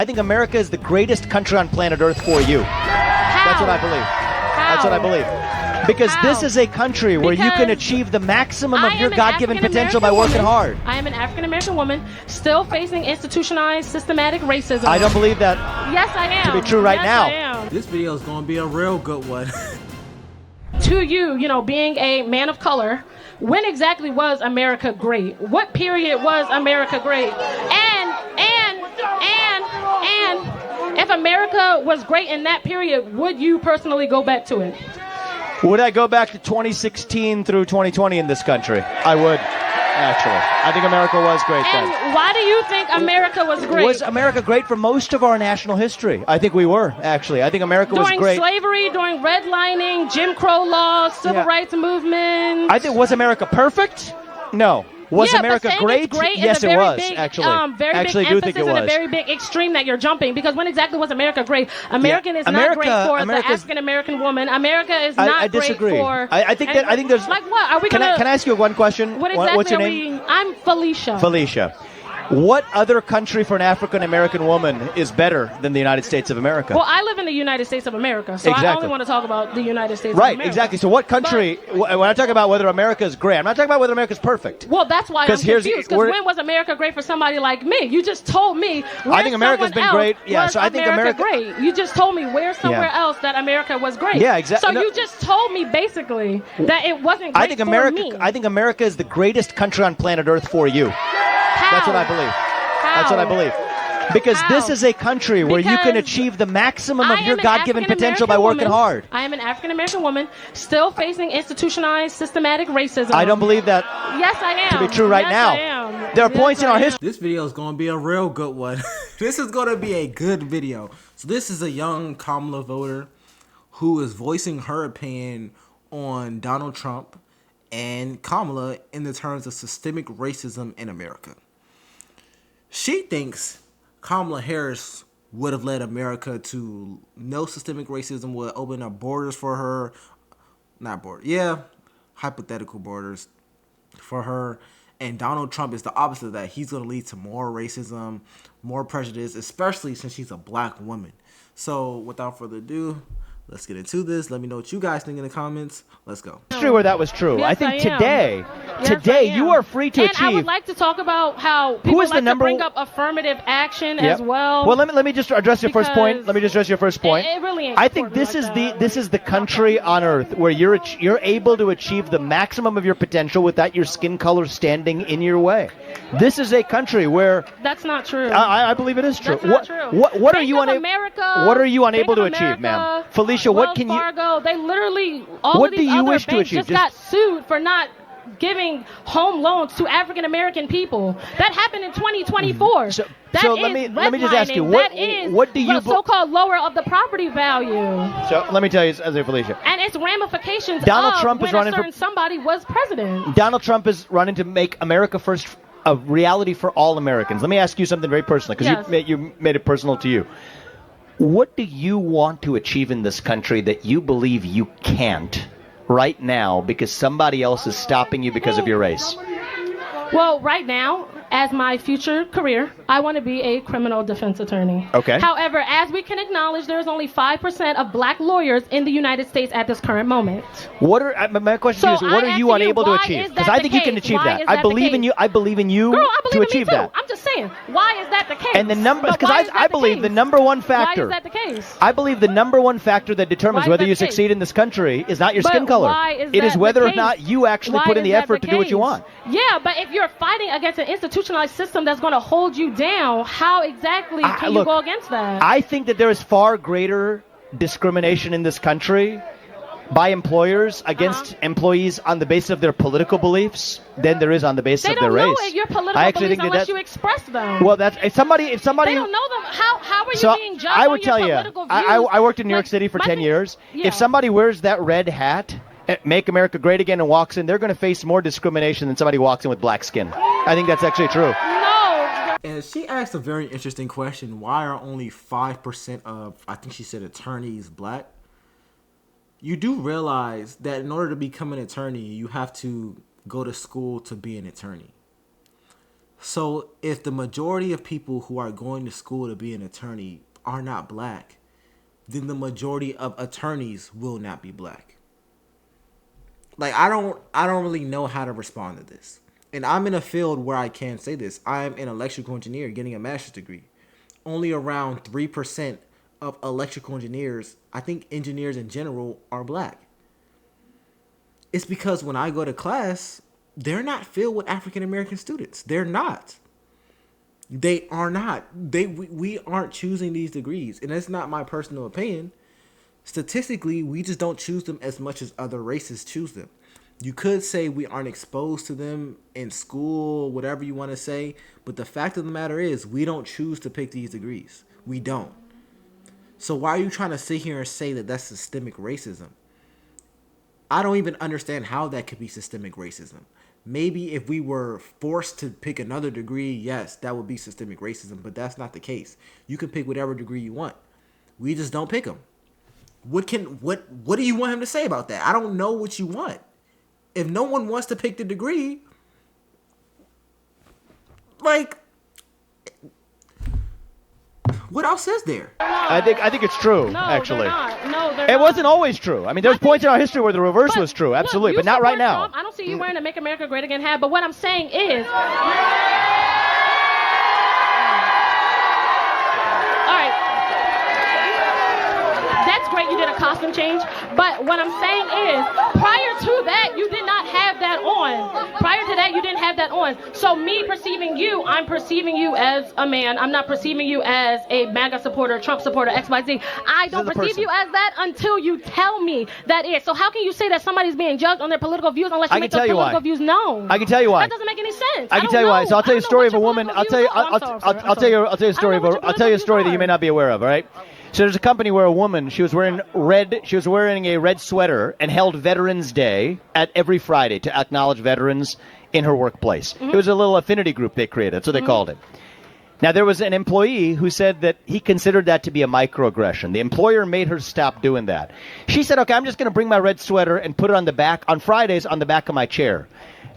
think America is the greatest country on planet Earth for you. That's what I believe. That's what I believe. Because this is a country where you can achieve the maximum of your God-given potential by working hard. I am an African-American woman still facing institutionalized systematic racism. I don't believe that yes, I am. to be true right now. I am. This video is going to be a real good one. To you, being a man of color, when exactly was America great? What period was America great? And if America was great in that period, would you personally go back to it? Would I go back to 2016 through 2020 in this country? I would, actually. I think America was great then. And why do you think America was great? Was America great for most of our national history? I think we were, actually. I think America was great. During slavery, during redlining, Jim Crow laws, civil rights movements. I think, was America perfect? No. Was America great? Yes, it was, actually. Actually, I do think it was. And a very big extreme that you're jumping, because when exactly was America great? America is not great for the African-American woman. America is not great for... I think there's... Like what? Are we Can I ask you one question? What exactly What's your name? I'm Felicia. Felicia. What other country for an African-American woman is better than the United States of America? Well, I live in the United States of America, so I only want to talk about the United States of America. Right, exactly. So what country, when I talk about whether America is great, I'm not talking about whether America is perfect. Well, that's why I'm confused, because when was America great for somebody like me? You just told me I think America's been great. Yeah, so I think America great. You just told me where somewhere else that America was great. Yeah, exactly. So you just told me basically that it wasn't great for me. I think America is the greatest country on planet Earth for you. How? That's what I believe. That's what I believe. Because this is a country where you can achieve the maximum of your God-given potential by working hard. I am an African-American woman still facing institutionalized systematic racism. I don't believe that yes, I am. to be true right now. I am. There are points in our history. This video is going to be a real good one. This is going to be a good video. So this is a young Kamala voter who is voicing her opinion on Donald Trump and Kamala in the terms of systemic racism in America. She thinks Kamala Harris would have led America to no systemic racism, would open up borders for her. Not borders. Yeah, hypothetical borders for her. And Donald Trump is the opposite of that. He's going to lead to more racism, more prejudice, especially since she's a black woman. So without further ado, let's get into this. Let me know what you guys think in the comments. Let's go. History where that was true. Yes, I think today you are free to achieve. And I would like to talk about how people like to bring up affirmative action as well. Well, let me just address your first point. Let me just address your first point. It really ain't I think this is the country on earth where you're able to achieve the maximum of your potential without your skin color standing in your way. This is a country where that's not true. I believe it is true. That's not true. What are you unable to America, achieve, ma'am? Felicia, what can you? Fargo, they literally all what of these do you other wish to banks achieve? just got sued for not giving home loans to African American people. That happened in 2024. So let me just ask you, what do you so-called lower of the property value? So let me tell you, as a Felicia, and its ramifications. Donald Trump is running for somebody was president. Donald Trump is running to make America first a reality for all Americans. Let me ask you something very personal, because you made it personal to you. What do you want to achieve in this country that you believe you can't right now because somebody else is stopping you because of your race? Well, right now, as my future career, I want to be a criminal defense attorney. Okay. However, as we can acknowledge, there's only 5% of black lawyers in the United States at this current moment. My question to you is, what are you unable to achieve? Because I think you can achieve that. I believe in you. I believe in you to achieve that. I'm just saying, why is that the case? And the number, because I believe the number one factor. Why is that the case? I believe the number one factor that determines whether you succeed in this country is not your skin color. It is whether or not you actually put in the effort to do what you want. Yeah, but if you're fighting against an institutionalized system that's going to hold you down, how exactly can you go against that? I think that there is far greater discrimination in this country by employers against employees on the basis of their political beliefs than there is on the basis of their race. They don't know your political beliefs unless you express them. Well, if somebody they don't know them. How are you being judged I would on tell your you, political views? I worked in New York City for 10 years. Yeah. If somebody wears that red hat, Make America Great Again, and walks in, they're going to face more discrimination than somebody who walks in with black skin. I think that's actually true. No. And she asked a very interesting question. Why are only 5% of, I think she said, attorneys black? You do realize that in order to become an attorney, you have to go to school to be an attorney. So if the majority of people who are going to school to be an attorney are not black, then the majority of attorneys will not be black. Like I don't really know how to respond to this. And I'm in a field where I can say this. I'm an electrical engineer getting a master's degree. Only around 3% of electrical engineers, I think engineers in general, are black. It's because when I go to class, they're not filled with African American students. They're not. They are not. We aren't choosing these degrees. And that's not my personal opinion. Statistically, we just don't choose them as much as other races choose them. You could say we aren't exposed to them in school, whatever you want to say. But the fact of the matter is, we don't choose to pick these degrees. We don't. So why are you trying to sit here and say that that's systemic racism? I don't even understand how that could be systemic racism. Maybe if we were forced to pick another degree, yes, that would be systemic racism. But that's not the case. You can pick whatever degree you want. We just don't pick them. What do you want him to say about that? I don't know what you want. If no one wants to pick the degree, like, what else is there? I think it's true, No, actually. they're not. No, they're It not. wasn't always true. I mean, there was points in our history where the reverse was true, absolutely, look, but not right support now. Trump. I don't see you wearing a Make America Great Again hat, but what I'm saying is... Great, you did a costume change, but what I'm saying is, prior to that, you did not have that on. Prior to that, you didn't have that on. So me perceiving you, I'm perceiving you as a man. I'm not perceiving you as a MAGA supporter, Trump supporter, XYZ. I don't perceive you as that until you tell me that is. So how can you say that somebody's being judged on their political views unless you make those political views known? I can tell you why. That doesn't make any sense. I can tell you why. So I'll tell you a story of a woman. I'll tell you a story that you may not be aware of. All right. So there's a company where a woman, she was wearing a red sweater and held Veterans Day at every Friday to acknowledge veterans in her workplace. Mm-hmm. It was a little affinity group they created. That's what they called it. Now, there was an employee who said that he considered that to be a microaggression. The employer made her stop doing that. She said, okay, I'm just going to bring my red sweater and put it on Fridays on the back of my chair.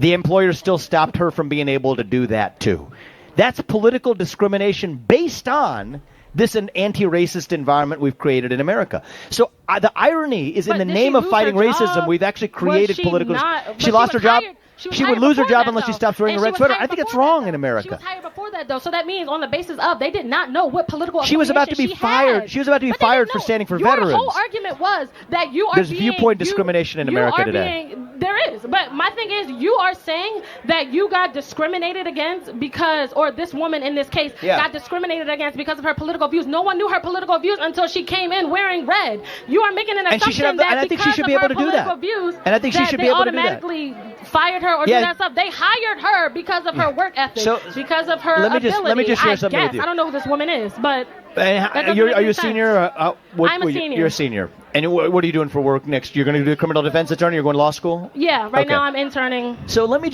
The employer still stopped her from being able to do that, too. That's political discrimination based on this an anti-racist environment we've created in America. So the irony is in the name of fighting racism, we've actually created political... She lost her job. She would lose her job unless she stops wearing a red sweater. I think it's wrong in America. She was hired before that, though, so that means on the basis of they did not know what political she was about to be fired. She was about to be fired for standing for veterans. Your whole argument was that you are There's viewpoint discrimination in America today. There is, but my thing is, you are saying that you got discriminated against because, or this woman in this case got discriminated against because of her political views. No one knew her political views until she came in wearing red. You are making an assumption that because of her political views, and I think she should be able to do that. Automatically fired her or do that stuff. They hired her because of her work ethic, because of her ability. Let me just share something with you. I don't know who this woman is, but are you a senior? I'm a senior. You're a senior. And what are you doing for work next? You're going to do a criminal defense attorney? You're going to law school? Yeah, right now I'm interning. So let me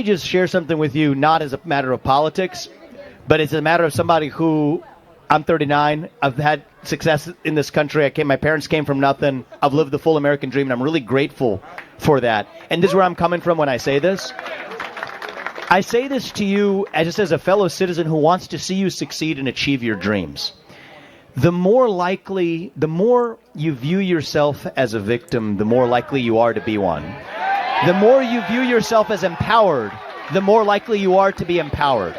just share something with you, not as a matter of politics, but it's a matter of somebody who, I'm 39. I've had success in this country. My parents came from nothing. I've lived the full American dream, and I'm really grateful for that. And this is where I'm coming from when I say this. I say this to you just as a fellow citizen who wants to see you succeed and achieve your dreams. The more you view yourself as a victim, the more likely you are to be one. The more you view yourself as empowered, the more likely you are to be empowered.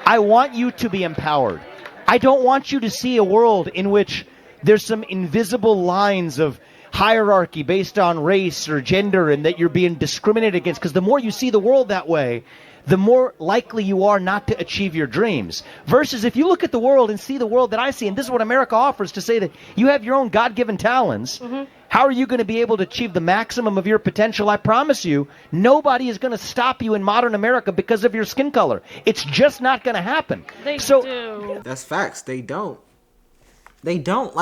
I want you to be empowered. I don't want you to see a world in which there's some invisible lines of hierarchy based on race or gender and that you're being discriminated against. Because the more you see the world that way, the more likely you are not to achieve your dreams. Versus if you look at the world and see the world that I see, and this is what America offers, to say that you have your own God-given talents, how are you going to be able to achieve the maximum of your potential? I promise you, nobody is going to stop you in modern America because of your skin color. It's just not going to happen. They do. That's facts. They don't. They don't.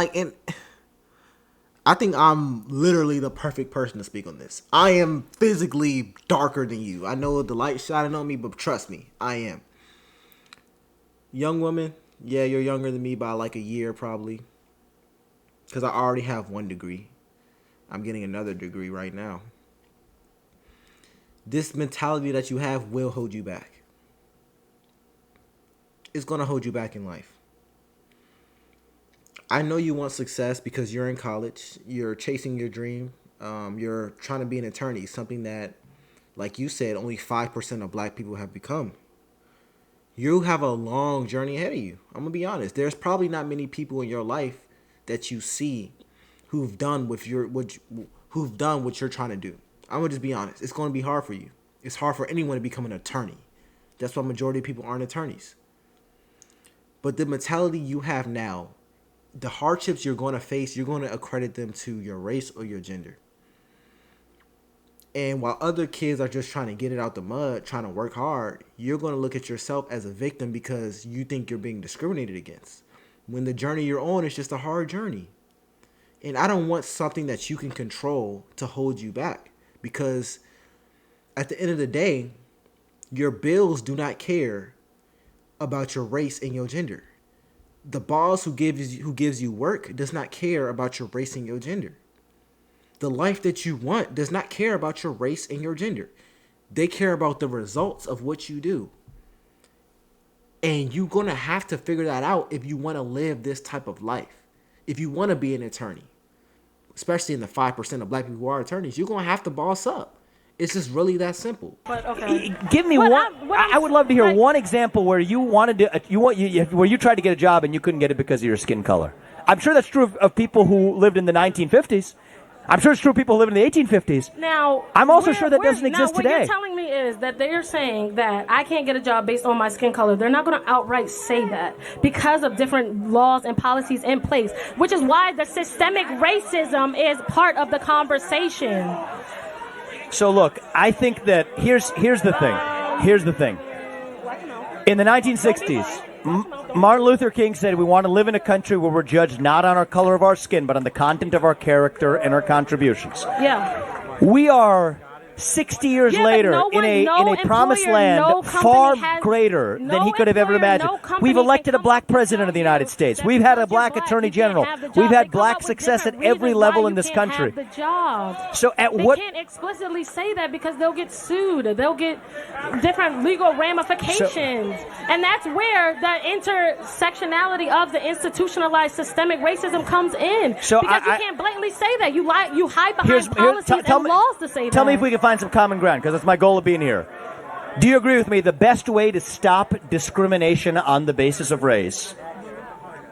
I think I'm literally the perfect person to speak on this. I am physically darker than you. I know the light shining on me, but trust me, I am. Young woman, yeah, you're younger than me by like a year probably. Because I already have 1 degree. I'm getting another degree right now. This mentality that you have will hold you back. is going to hold you back in life. I know you want success because you're in college. You're chasing your dream. You're trying to be an attorney, something that, like you said, only 5% of black people have become. You have a long journey ahead of you. I'm going to be honest. There's probably not many people in your life that you see who've done what you're trying to do. I'm going to just be honest. It's going to be hard for you. It's hard for anyone to become an attorney. That's why majority of people aren't attorneys. But the mentality you have now, the hardships you're going to face, you're going to accredit them to your race or your gender. And while other kids are just trying to get it out the mud, trying to work hard, you're going to look at yourself as a victim because you think you're being discriminated against. When the journey you're on is just a hard journey. And I don't want something that you can control to hold you back. Because at the end of the day, your bills do not care about your race and your gender. The boss who gives you work does not care about your race and your gender. The life that you want does not care about your race and your gender. They care about the results of what you do. And you're going to have to figure that out if you want to live this type of life. If you want to be an attorney, especially in the 5% of black people who are attorneys, you're going to have to boss up. It's just really that simple. But okay. Give me I would love to hear one example where you wanted to where you tried to get a job and you couldn't get it because of your skin color. I'm sure that's true of people who lived in the 1950s. I'm sure it's true of people who lived in the 1850s. Now, I'm also sure that doesn't exist today. What you're telling me is that they're saying that I can't get a job based on my skin color. They're not going to outright say that because of different laws and policies in place, which is why the systemic racism is part of the conversation. So look, I think that here's the thing. Here's the thing. In the 1960s, Martin Luther King said we want to live in a country where we're judged not on our color of our skin, but on the content of our character and our contributions. Yeah. We are 60 years later in a promised land far greater than he could have ever imagined. We've elected a black president of the United States. We've had a black attorney general. We've had black success at every level in this country. So they can't explicitly say that because they'll get sued. They'll get different legal ramifications. And that's where the intersectionality of the institutionalized systemic racism comes in. Because you can't blatantly say that. You hide behind policies and laws to say that. Tell me if we can find some common ground, because that's my goal of being here. Do you agree with me? The best way to stop discrimination on the basis of race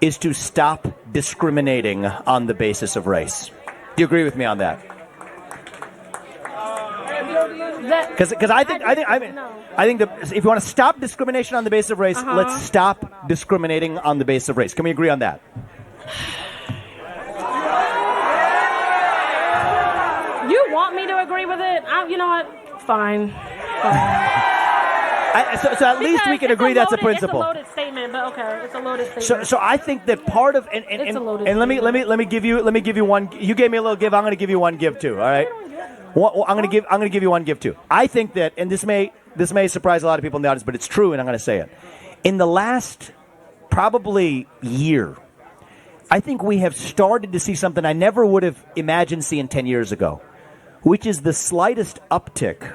is to stop discriminating on the basis of race. Do you agree with me on that? Because I think that if you want to stop discrimination on the basis of race, let's stop discriminating on the basis of race. Can we agree on that? You want me to agree with it? You know what? Fine. So at least we can agree that's a principle. It's a loaded statement, but okay, it's a loaded statement. So I think that part of and let me give you one. You gave me a little give. I'm going to give you one give too. All right. I'm going to give you one give too. I think that, and this may surprise a lot of people in the audience, but it's true, and I'm going to say it. In the last probably year, I think we have started to see something I never would have imagined seeing 10 years ago, which is the slightest uptick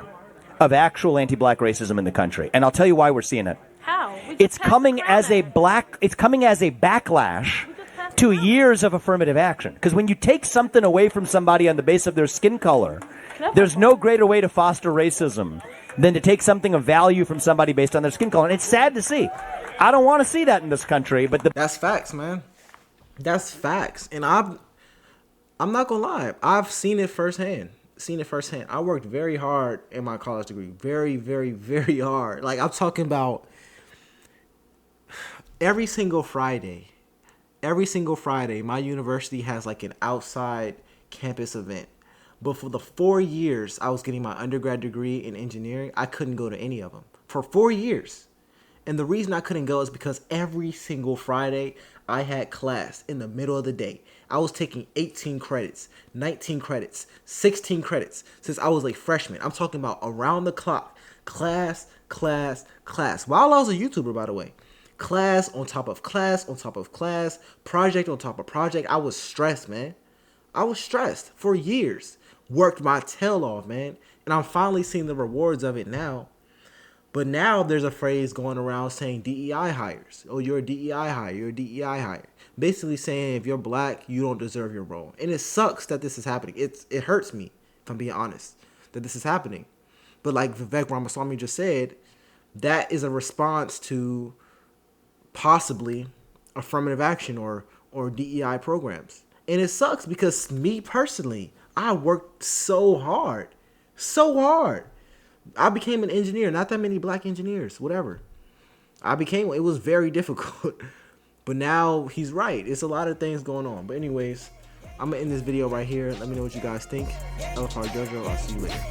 of actual anti-black racism in the country. And I'll tell you why we're seeing it. How? It's coming as a backlash to years of affirmative action. Because when you take something away from somebody on the basis of their skin color, there's no greater way to foster racism than to take something of value from somebody based on their skin color. And it's sad to see. I don't want to see that in this country, but that's facts, man. That's facts. And I'm not gonna lie, I've seen it firsthand. I worked very hard in my college degree. Very, very, very hard. Like, I'm talking about every single Friday, my university has like an outside campus event. But for the 4 years I was getting my undergrad degree in engineering, I couldn't go to any of them. For 4 years. And the reason I couldn't go is because every single Friday I had class in the middle of the day. I was taking 18 credits, 19 credits, 16 credits since I was a freshman. I'm talking about around the clock. Class. While I was a YouTuber, by the way. Class on top of class on top of class. Project on top of project. I was stressed, man. I was stressed for years. Worked my tail off, man. And I'm finally seeing the rewards of it now. But now there's a phrase going around saying DEI hires. Oh, you're a DEI hire. You're a DEI hire. Basically saying if you're black, you don't deserve your role. And it sucks that this is happening. It hurts me, if I'm being honest, that this is happening. But like Vivek Ramaswamy just said, that is a response to possibly affirmative action or DEI programs. And it sucks because me personally, I worked so hard. So hard. I became an engineer. Not that many black engineers. Whatever. It was very difficult. But now he's right. It's a lot of things going on. But anyways, I'm going to end this video right here. Let me know what you guys think. Jojo. I'll see you later.